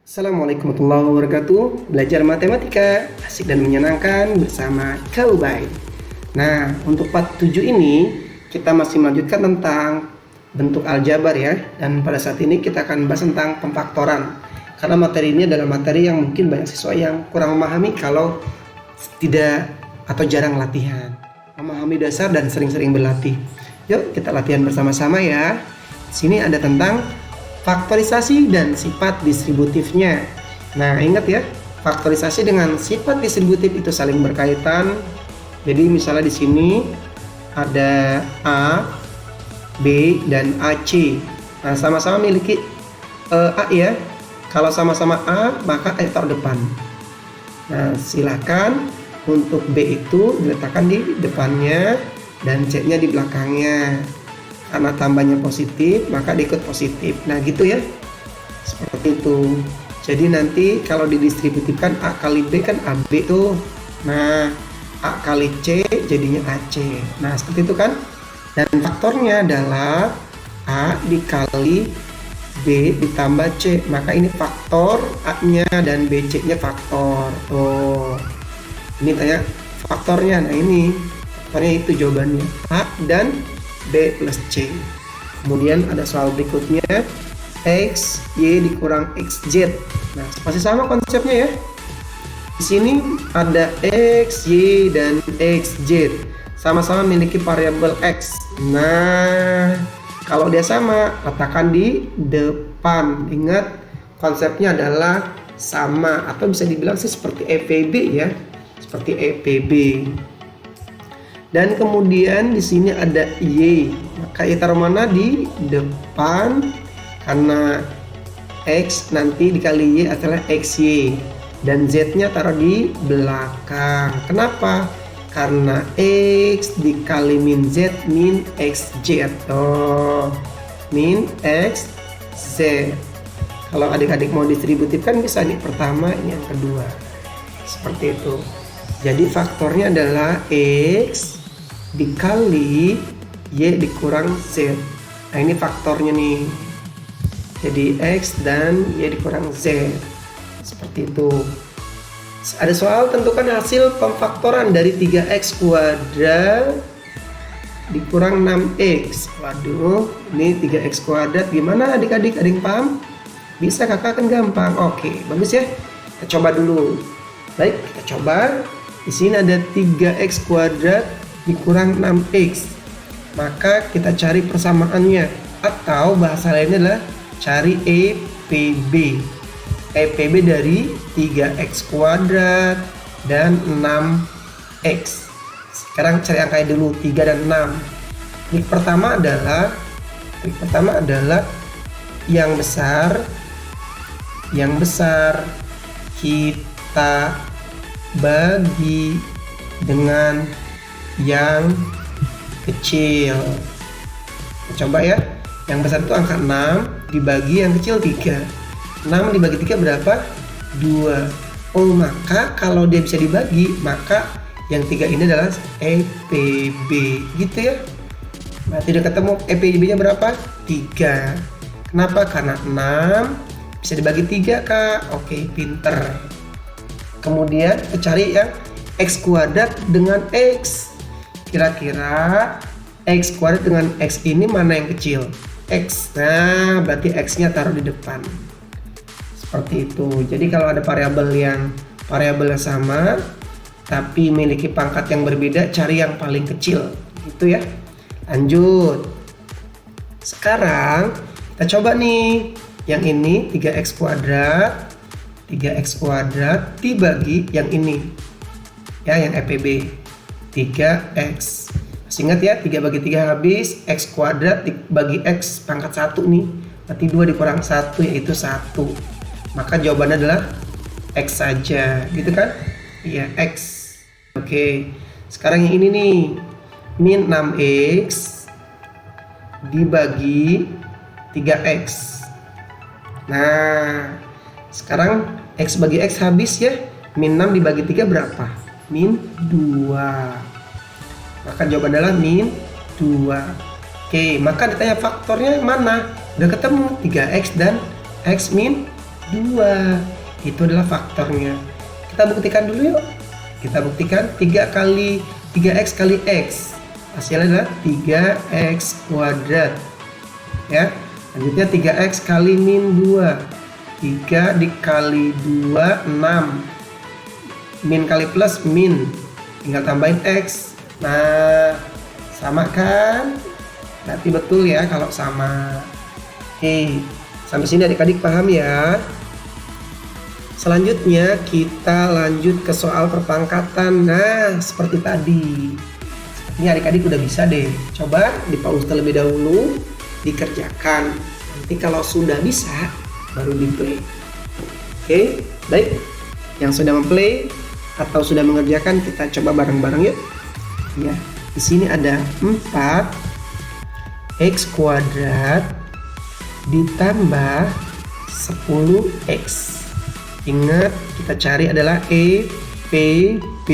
Assalamualaikum warahmatullahi wabarakatuh. Belajar matematika asik dan menyenangkan bersama Kak Ubay. Nah, untuk part 7 ini kita masih melanjutkan tentang bentuk aljabar ya. Dan pada saat ini kita akan bahas tentang pemfaktoran. Karena materi ini adalah materi yang mungkin banyak siswa yang kurang memahami kalau tidak atau jarang latihan. Memahami dasar dan sering-sering berlatih. Yuk kita latihan bersama-sama ya. Di sini ada tentang faktorisasi dan sifat distributifnya. Nah, ingat ya, faktorisasi dengan sifat distributif itu saling berkaitan. Jadi misalnya di sini ada A, B, dan AC. Nah, sama-sama memiliki A ya. Kalau sama-sama A, maka A taruh depan. Nah, silakan untuk B itu diletakkan di depannya dan C-nya di belakangnya. Karena tambahnya positif maka diikut positif. Nah gitu ya, seperti itu. Jadi nanti kalau didistributifkan A kali B kan AB tuh. Nah A kali C jadinya AC. Nah seperti itu kan. Dan faktornya adalah A dikali B ditambah C. Maka ini faktor A nya dan BC nya faktor. Oh ini tanya faktornya. Nah ini faktornya itu jawabannya A dan B plus C. Kemudian ada soal berikutnya, X, Y dikurang XZ. Nah, masih sama konsepnya ya. Di sini ada X, Y, dan XZ. Sama-sama memiliki variabel X. Nah, kalau dia sama, letakkan di depan. Ingat, konsepnya adalah sama. Atau bisa dibilang sih seperti EPB ya. Seperti EPB. Dan kemudian di sini ada Y. Maka Y taruh mana? Di depan. Karena X nanti dikali Y adalah XY. Dan Z-nya taruh di belakang. Kenapa? Karena X dikali min Z min XZ. Oh, min XZ. Kalau adik-adik mau distributif kan bisa nih pertama, ini yang kedua. Seperti itu. Jadi faktornya adalah X dikali Y dikurang Z. Nah ini faktornya nih. Jadi X dan Y dikurang Z. Seperti itu. Ada soal tentukan hasil pemfaktoran dari 3x kuadrat dikurang 6x. Waduh, ini 3x kuadrat gimana adik-adik? Ada yang paham? Bisa, kakak kan gampang. Oke, bagus ya. Kita coba dulu. Baik, kita coba. Di sini ada 3x kuadrat dikurang 6x. Maka kita cari persamaannya. Atau bahasa lainnya adalah cari EPB. EPB dari 3x kuadrat dan 6x. Sekarang cari angkanya dulu, 3 dan 6. Trik pertama adalah yang besar kita bagi dengan yang kecil. Coba ya, yang besar itu angka 6 dibagi yang kecil 3. 6 dibagi 3 berapa? 2. Oh, maka kalau dia bisa dibagi, maka yang 3 ini adalah EPB. Gitu ya. Berarti udah ketemu EPB nya berapa? 3. Kenapa? Karena 6 bisa dibagi 3, Kak. Oke, pinter. Kemudian kita cari yang X kuadrat dengan X. Kira-kira X kuadrat dengan X ini mana yang kecil? X. Nah, berarti X-nya taruh di depan. Seperti itu. Jadi kalau ada variabelnya sama tapi memiliki pangkat yang berbeda, cari yang paling kecil. Gitu ya. Lanjut. Sekarang kita coba nih. Yang ini 3x kuadrat dibagi yang ini. Ya, yang EPB 3x. Masih ingat ya, 3 bagi 3 habis, x kuadrat dibagi x pangkat 1 nih. Berarti 2 dikurang 1 yaitu 1. Maka jawabannya adalah x saja, gitu kan? Iya, x. Oke. Sekarang yang ini nih. Min 6x dibagi 3x. Nah, sekarang x bagi x habis ya. Min 6 dibagi 3 berapa? Min 2. Maka jawaban adalah min 2. Oke, maka ditanya faktornya mana? Udah ketemu 3x dan x min 2. Itu adalah faktornya. Kita buktikan dulu yuk. Kita buktikan 3x kali x. Hasilnya adalah 3x kuadrat. Ya. Selanjutnya 3x kali min 2. 3 dikali 2, 6. Min kali plus min. Tinggal tambahin x. Nah, sama kan? Berarti betul ya kalau sama. Oke, sampai sini adik-adik paham ya? Selanjutnya kita lanjut ke soal perpangkatan. Nah, seperti tadi. Ini adik-adik udah bisa deh. Coba di-pause terlebih dahulu, dikerjakan. Nanti kalau sudah bisa, baru di-play. Oke, baik. Yang sudah memplay atau sudah mengerjakan, kita coba bareng-bareng yuk. Ya, di sini ada 4x kuadrat ditambah 10x. Ingat, kita cari adalah EPB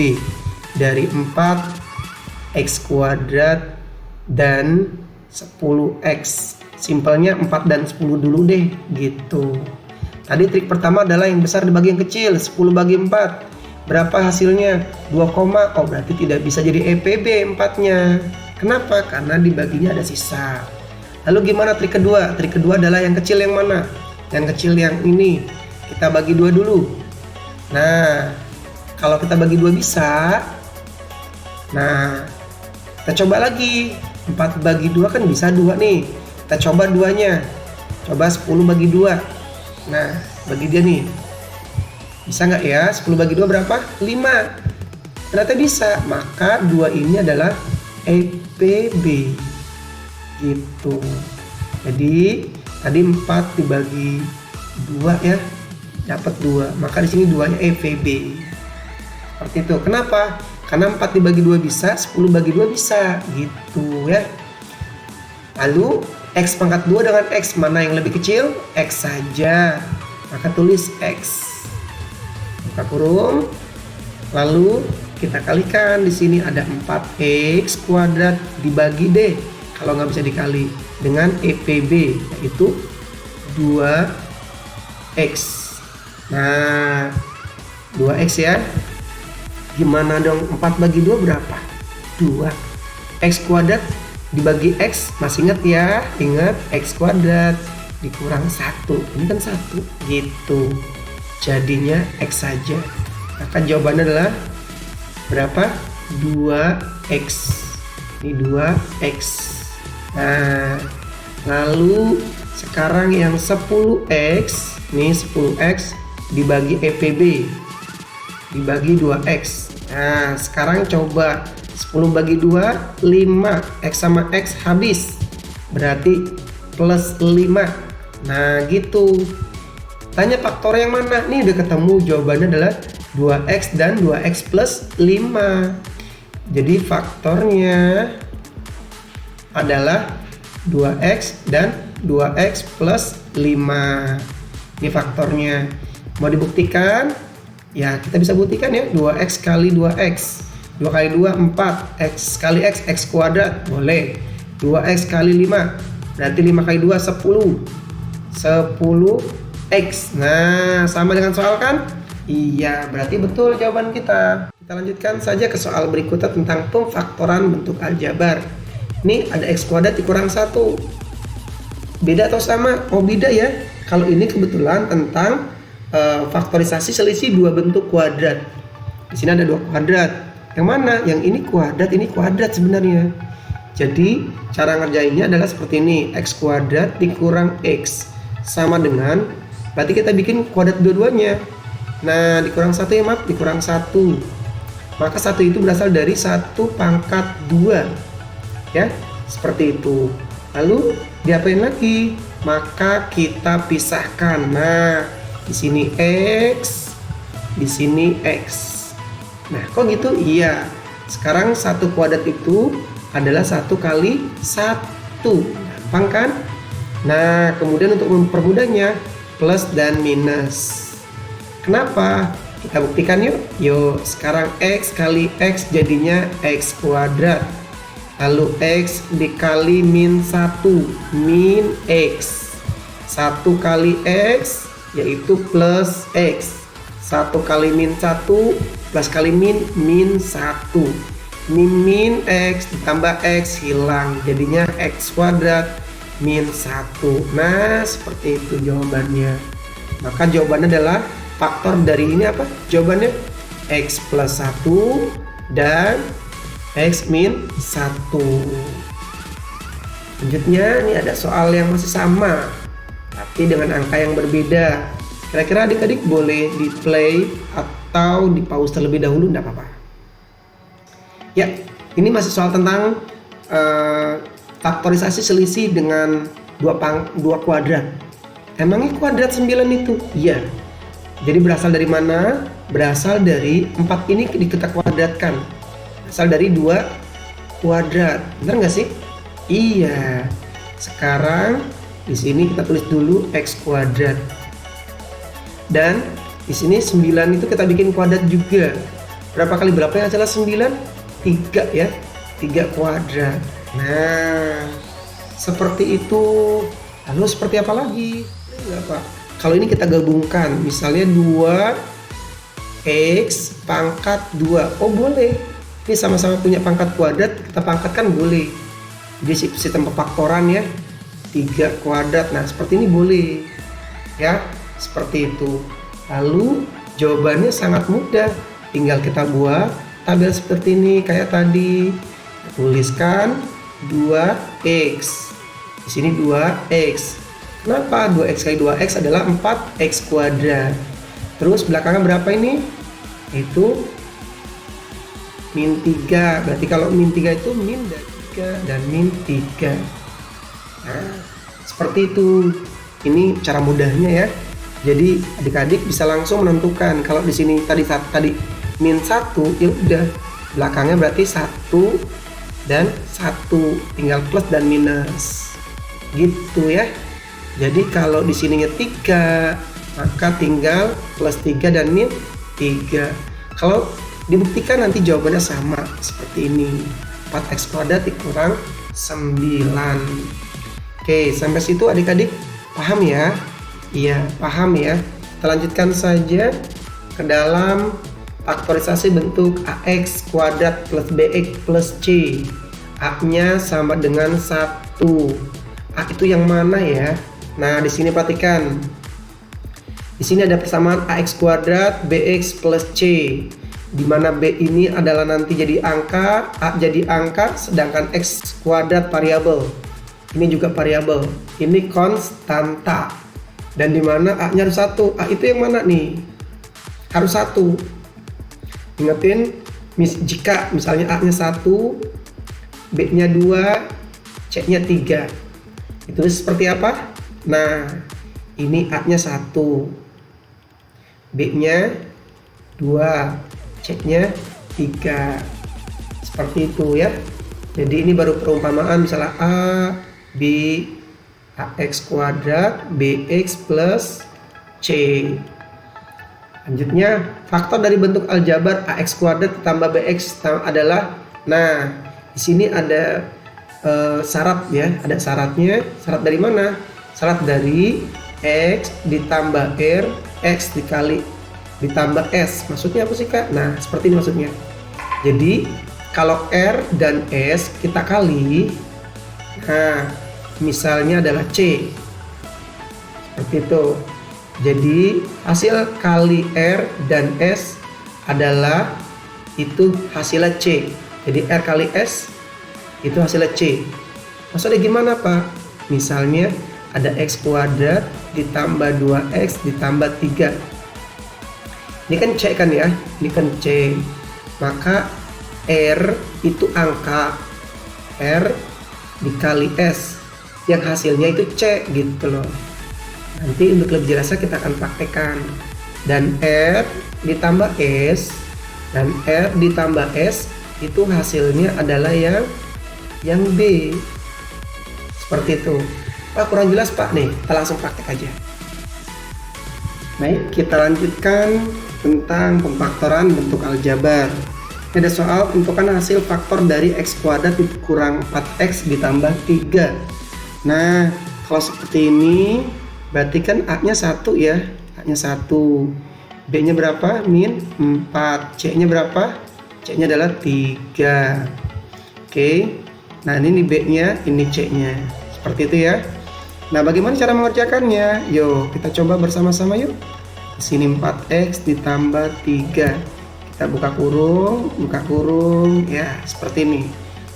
dari 4x kuadrat dan 10x. Simpelnya 4 dan 10 dulu deh, gitu. Tadi trik pertama adalah yang besar dibagi yang kecil, 10 bagi 4. Berapa hasilnya? 2, oh berarti tidak bisa jadi EPB 4-nya. Kenapa? Karena dibaginya ada sisa. Lalu gimana trik kedua? Trik kedua adalah yang kecil yang mana? Yang kecil yang ini. Kita bagi 2 dulu. Nah, kalau kita bagi 2 bisa. Nah, kita coba lagi. 4 bagi 2 kan bisa 2 nih. Kita coba 2-nya. Coba 10 bagi 2. Nah, bagi dia nih. Bisa nggak ya? 10 bagi 2 berapa? 5. Ternyata bisa. Maka 2 ini adalah EPB. Gitu. Jadi, tadi 4 dibagi 2 ya. Dapat 2. Maka di sini 2-nya EPB. Seperti itu. Kenapa? Karena 4 dibagi 2 bisa, 10 bagi 2 bisa. Gitu ya. Lalu, X pangkat 2 dengan X. Mana yang lebih kecil? X saja. Maka tulis X. Buka kurung. Lalu kita kalikan. Di sini ada 4x kuadrat dibagi D. Kalau nggak bisa dikali dengan EPB, yaitu 2x. Nah, 2x ya. Gimana dong? 4 bagi 2 berapa? 2. X kuadrat dibagi X. Masih ingat ya? Ingat, X kuadrat dikurang 1. Ini kan 1. Gitu. Jadinya X saja. Maka jawabannya adalah berapa? 2x. Ini 2x. Nah, lalu sekarang yang 10x. Ini 10x dibagi EPB. Dibagi 2x. Nah, sekarang coba 10 bagi 2, 5. X sama X habis. Berarti plus 5. Nah, gitu. Tanya faktor yang mana? Nih udah ketemu, jawabannya adalah 2x dan 2x plus 5. Jadi faktornya adalah 2x dan 2x plus 5. Ini faktornya. Mau dibuktikan? Ya, kita bisa buktikan ya. 2x kali 2x. 2 kali 2, 4. X kali x, x kuadrat. Boleh. 2x kali 5. Berarti 5 kali 2, 10. 10x. Nah, sama dengan soal kan? Iya, berarti betul jawaban kita. Kita lanjutkan saja ke soal berikutnya tentang pemfaktoran bentuk aljabar. Ini ada x kuadrat dikurang 1. Beda atau sama? Oh, beda ya. Kalau ini kebetulan tentang faktorisasi selisih dua bentuk kuadrat. Di sini ada 2 kuadrat. Yang mana? Yang ini kuadrat sebenarnya. Jadi cara ngerjainnya adalah seperti ini. X kuadrat dikurang X sama dengan, berarti kita bikin kuadrat dua-duanya. Nah, dikurang 1 ya, maaf, dikurang 1. Maka 1 itu berasal dari 1 pangkat 2. Ya, seperti itu. Lalu diapain lagi? Maka kita pisahkan. Nah, di sini X, di sini X. Nah, kok gitu? Iya. Sekarang 1 kuadrat itu adalah 1 kali 1. Gampang kan? Nah, kemudian untuk mempermudahnya, plus dan minus. Kenapa? Kita buktikan yuk. Yuk, sekarang X kali X jadinya X kuadrat. Lalu X dikali min 1, min X. 1 kali X yaitu plus X. 1 kali min 1 plus kali min 1. Ini min X ditambah X hilang, jadinya X kuadrat min 1. Nah, seperti itu jawabannya. Maka jawabannya adalah faktor dari ini apa? Jawabannya X plus 1 dan X min 1. Selanjutnya ini ada soal yang masih sama tapi dengan angka yang berbeda. Kira-kira adik-adik boleh di play atau di pause terlebih dahulu, enggak apa-apa. Ya, ini masih soal tentang faktorisasi selisih dengan dua kuadrat. Emangnya kuadrat 9 itu? Iya. Jadi berasal dari mana? Berasal dari 4 ini kita kuadratkan. Berasal dari 2 kuadrat. Benar nggak sih? Iya. Sekarang di sini kita tulis dulu X kuadrat. Dan di sini 9 itu kita bikin kuadrat juga. Berapa kali berapa yang hasilnya 9? 3 ya, 3 kuadrat. Nah, seperti itu. Lalu seperti apa lagi? Apa? Kalau ini kita gabungkan, misalnya 2x pangkat 2. Oh boleh, ini sama-sama punya pangkat kuadrat, kita pangkatkan boleh. Jadi sistem pefaktoran ya, 3 kuadrat. Nah seperti ini boleh ya, seperti itu. Lalu jawabannya sangat mudah, tinggal kita buat tabel seperti ini kayak tadi. Tuliskan 2x. Di sini 2x. Kenapa 2x kali 2x adalah 4x kuadrat. Terus belakangnya berapa ini? Itu min 3. Berarti kalau min 3 itu min dan 3 dan min 3. Nah, seperti itu. Ini cara mudahnya ya. Jadi adik-adik bisa langsung menentukan. Kalau di sini tadi min 1, ya udah belakangnya berarti 1 dan 1, tinggal plus dan minus gitu ya. Jadi kalau di sininya 3, maka tinggal plus 3 dan min 3. Kalau dibuktikan nanti jawabannya sama seperti ini, 4x kuadrat dikurang 9. Oke, sampai situ adik-adik paham ya? Iya, paham ya. Kita lanjutkan saja ke dalam faktorisasi bentuk AX kuadrat plus BX plus C. A-nya sama dengan 1. A itu yang mana ya? Nah, di sini perhatikan. Di sini ada persamaan AX kuadrat BX plus C. Di mana B ini adalah nanti jadi angka, A jadi angka, sedangkan X kuadrat variabel. Ini juga variabel. Ini konstanta. Dan di mana A-nya harus 1. A itu yang mana nih? Harus 1. Ingetin, jika misalnya A-nya 1, B-nya 2, C-nya 3. Itu seperti apa? Nah, ini A-nya 1, B-nya 2, C-nya 3. Seperti itu ya. Jadi ini baru perumpamaan, misalnya A, B, AX kuadrat, BX plus C. Lanjutnya, faktor dari bentuk aljabar AX kuadrat ditambah BX adalah, nah, di sini ada syarat ya, ada syaratnya. Syarat dari mana? Syarat dari X ditambah R, X dikali ditambah S. Maksudnya apa sih Kak? Nah, seperti ini maksudnya. Jadi, kalau R dan S kita kali, nah, misalnya adalah C. Seperti itu. Jadi, hasil kali R dan S adalah itu hasilnya C. Jadi, R kali S itu hasilnya C. Maksudnya gimana Pak? Misalnya ada X kuadrat ditambah 2X ditambah 3. Ini kan C kan ya, ini kan C. Maka R itu angka, R dikali S, yang hasilnya itu C gitu loh. Nanti untuk lebih jelasnya kita akan praktekkan. Dan R ditambah S dan R ditambah S itu hasilnya adalah yang B. Seperti itu. Pak kurang jelas Pak, nih kita langsung praktek aja. Baik, kita lanjutkan tentang pemfaktoran bentuk aljabar. Ada soal tentukan hasil faktor dari X kuadrat dikurang 4X ditambah 3. Nah, kalau seperti ini berarti kan A nya 1 ya. A-nya 1. B-nya berapa? Min 4. C-nya berapa? C-nya adalah 3. Oke. Nah, ini B-nya, ini C-nya. Seperti itu ya. Nah, bagaimana cara mengerjakannya? Yuk, kita coba bersama-sama yuk. Di sini 4x ditambah 3. Kita buka kurung, ya, seperti ini.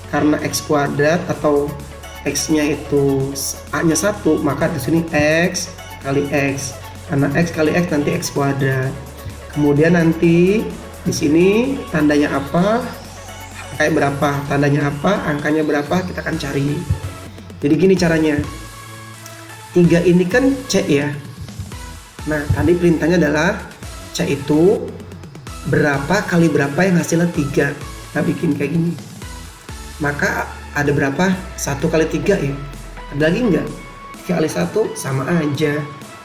Karena x kuadrat atau x-nya itu A-nya 1, maka di sini x kali x. Karena x kali x nanti x kuadrat. Kemudian nanti di sini tandanya apa? Kayak berapa? Tandanya apa? Angkanya berapa? Kita akan cari. Jadi gini caranya. 3 ini kan C ya. Nah, tadi perintahnya adalah C itu berapa kali berapa yang hasilnya 3. Kita bikin kayak gini. Maka ada berapa? 1 kali 3 ya. Ada lagi enggak? 3 kali 1 sama aja.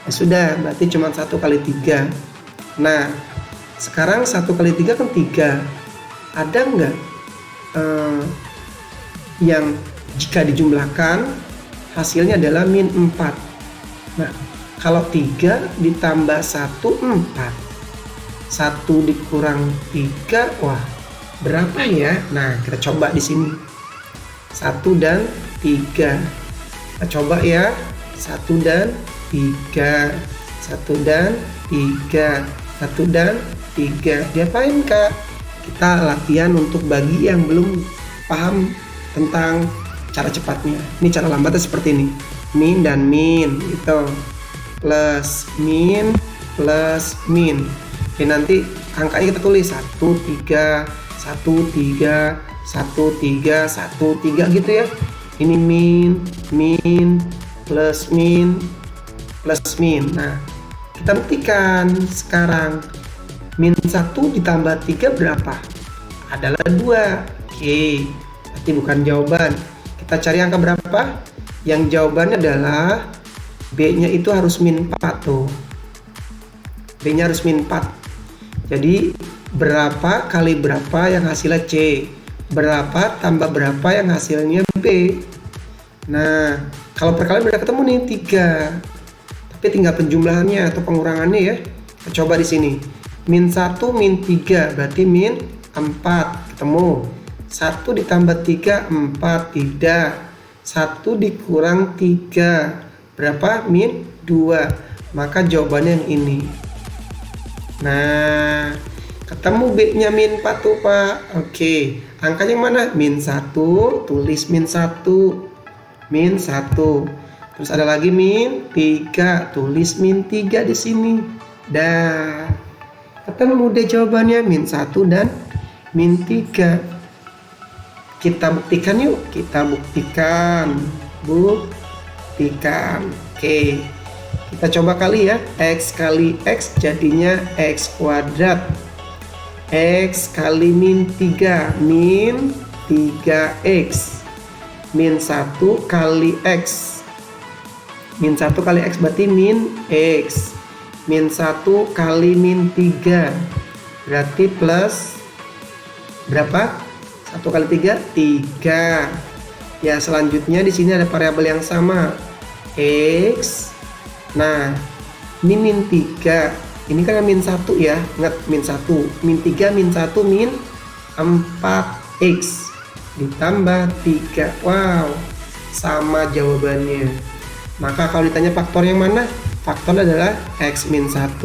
Ya sudah, berarti cuma 1 kali 3. Nah, sekarang 1 kali 3 kan 3. Ada enggak yang jika dijumlahkan hasilnya adalah min 4? Nah, kalau 3 ditambah 1, 4. 1 dikurang 3, wah, berapa ya? Nah, kita coba di sini. 1 dan 3. Kita coba ya. 1 dan 3. 1 dan 3. 1 dan 3. Diapain, Kak? Kita latihan untuk bagi yang belum paham tentang cara cepatnya. Ini cara lambatnya seperti ini. Min dan min itu. Plus min plus min. Oke, nanti angkanya kita tulis 1 3 1 3 1 3 1 3 gitu ya. Ini min plus min plus min. Nah, kita buktikan sekarang. Min 1 ditambah 3 berapa? Adalah 2. Oke, berarti bukan jawaban. Kita cari angka berapa? Yang jawabannya adalah B-nya itu harus min 4 tuh. B-nya harus min 4. Jadi berapa kali berapa yang hasilnya C? Berapa tambah berapa yang hasilnya B? Nah, kalau perkalian udah ketemu nih 3. Tapi tinggal penjumlahannya atau pengurangannya ya. Kita coba di sini. Min 1 min 3 berarti min 4. Ketemu. 1 ditambah 3 4. Tidak. 1 dikurang 3 berapa? Min 2. Maka jawabannya yang ini. Nah, ketemu B-nya min 4 tuh, Pak. Oke, angkanya mana? Min 1, tulis min 1. Min 1. Terus ada lagi min 3, tulis min 3 di sini. Dah. Ketemu deh jawabannya min 1 dan min 3. Kita buktikan yuk. Kita buktikan. Oke. Kita coba kali ya. X kali X jadinya X kuadrat. X kali min 3. Min 3X. Min 1 kali X. Min 1 kali X berarti min X. Min 1 kali min 3. Berarti plus berapa? 1 kali 3? 3. Ya, selanjutnya di sini ada variabel yang sama. X. Nah, ini min 3. Ini kan min 1 ya. Ingat min 1. Min 3 min 1 min 4x ditambah 3. Wow, sama jawabannya. Maka kalau ditanya faktor yang mana? Faktor adalah x min 1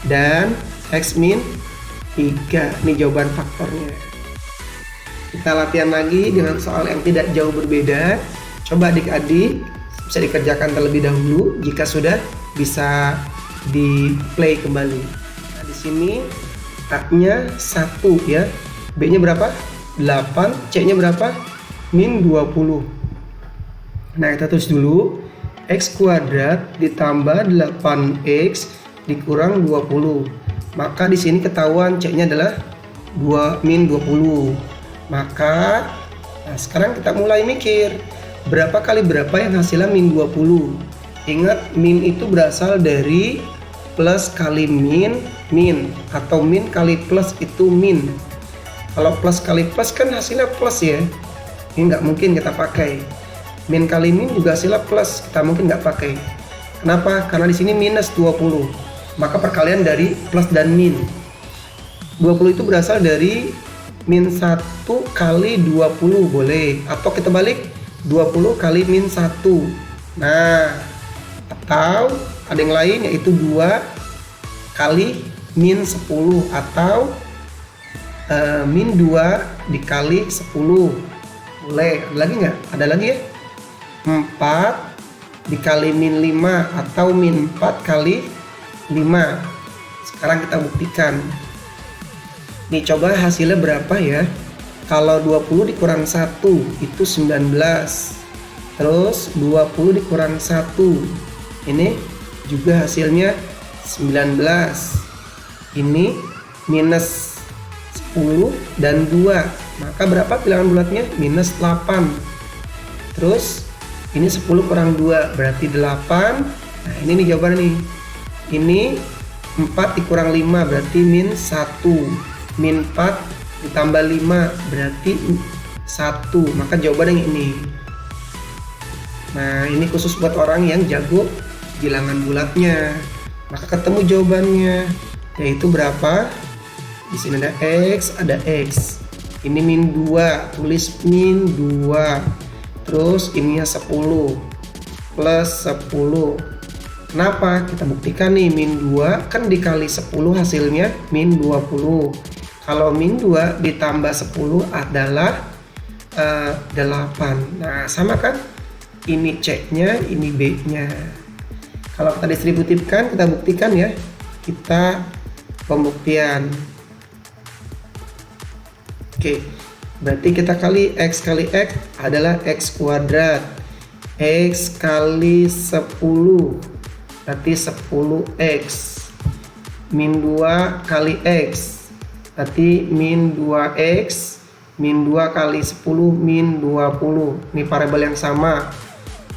dan x min 3. Ini jawaban faktornya. Kita latihan lagi dengan soal yang tidak jauh berbeda. Coba adik-adik bisa dikerjakan terlebih dahulu. Jika sudah, bisa di play kembali. Nah, di sini A-nya 1 ya. B-nya berapa? 8. C-nya berapa? Min 20. Nah, kita tulis dulu. X kuadrat ditambah 8x dikurang 20. Maka di sini ketahuan C-nya adalah min 20. Maka nah sekarang kita mulai mikir, berapa kali berapa yang hasilnya min 20? Ingat, min itu berasal dari plus kali min atau min kali plus itu min. Kalau plus kali plus kan hasilnya plus ya. Ini nggak mungkin kita pakai. Min kali min juga hasilnya plus, kita mungkin nggak pakai. Kenapa? Karena di sini minus 20. maka perkalian dari plus dan min. 20 itu berasal dari min 1 kali 20 boleh, atau kita balik 20 kali min 1. Nah, atau ada yang lain yaitu 2 kali min 10, atau min 2 dikali 10 boleh. Ada lagi nggak? Ada lagi ya. 4 dikali min 5, atau min 4 kali 5. Sekarang kita buktikan. Nih, coba hasilnya berapa ya? Kalau 20 dikurang 1 itu 19. Terus 20 dikurang 1, ini juga hasilnya 19. Ini minus 10 dan 2. Maka berapa bilangan bulatnya? Minus 8. Terus ini 10 kurang 2 berarti 8. Nah, ini nih jawabannya nih. Ini 4 dikurang 5 berarti min 1. Min 4 ditambah 5 berarti 1. Maka jawabannya yang ini. Nah, ini khusus buat orang yang jago bilangan bulatnya. Maka ketemu jawabannya, yaitu berapa? Di sini ada X, ada X. Ini min 2, tulis min 2. Terus ininya 10 plus 10. Kenapa? Kita buktikan nih, min 2 kan dikali 10 hasilnya min 20. Kalau min 2 ditambah 10 adalah 8. Nah, sama kan? Ini C-nya, ini B-nya. Kalau kita distributifkan, kita buktikan ya. Kita pembuktian. Oke, berarti kita kali X adalah X kuadrat. X kali 10 berarti 10X. Min 2 kali X berarti min 2X. Min 2 kali 10 min 20. Ini variabel yang sama.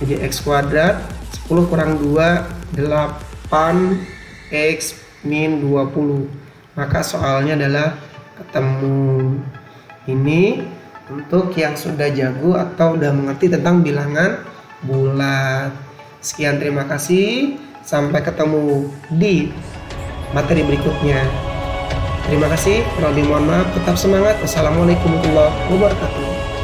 Jadi X kuadrat 10 kurang 2 8X min 20. Maka soalnya adalah ketemu. Ini untuk yang sudah jago atau udah mengerti tentang bilangan bulat. Sekian, terima kasih. Sampai ketemu di materi berikutnya. Terima kasih. Kalau mohon maaf, tetap semangat. Wassalamualaikum warahmatullahi wabarakatuh.